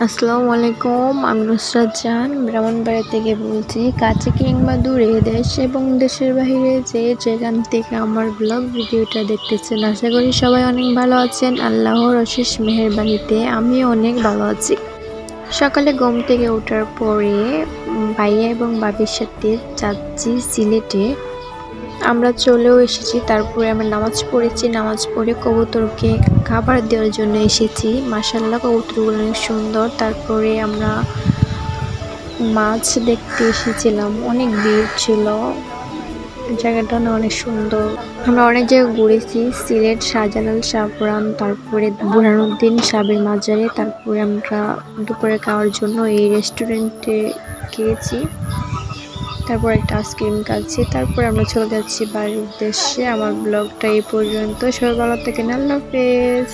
আসসালামু আলাইকুম, আমি নুসরাত জাহান ব্রাহ্মণবাড়িয়া থেকে বলছি। কাছে কিংবা দূরে, দেশ এবং দেশের বাইরে যেখান থেকে আমার ব্লগ ভিডিওটা দেখতেছেন, আশা করি সবাই অনেক ভালো আছেন। আল্লাহর অশেষ মেহেরবানিতে আমিও অনেক ভালো আছি। সকালে ঘুম থেকে ওঠার পরে ভাইয়া এবং বাবির সাথে যাচ্ছি সিলেটে। আমরা চলেও এসেছি। তারপরে আমরা নামাজ পড়েছি। নামাজ পড়ে কবুতরকে খাবার দেওয়ার জন্য এসেছি। মাশাআল্লাহ, কবুতরগুলো অনেক সুন্দর। তারপরে আমরা মাছ দেখতে এসেছিলাম, অনেক ভিড় ছিল, জায়গাটা অনেক সুন্দর। আমরা অনেক জায়গায় ঘুরেছি, সিলেট, শাহজালাল, শাহপুরান, তারপরে বুরহানুদ্দিন সাহেবের মাজারে। তারপরে আমরা দুপুরে খাওয়ার জন্য এই রেস্টুরেন্টে গিয়েছি। তারপর একটা আইসক্রিম খাচ্ছি। তারপর আমরা চলে যাচ্ছি বাড়ির উদ্দেশ্যে। আমার ব্লগটা এই পর্যন্ত। সবাই ভালো থাকেন, আল্লাহ হাফেজ।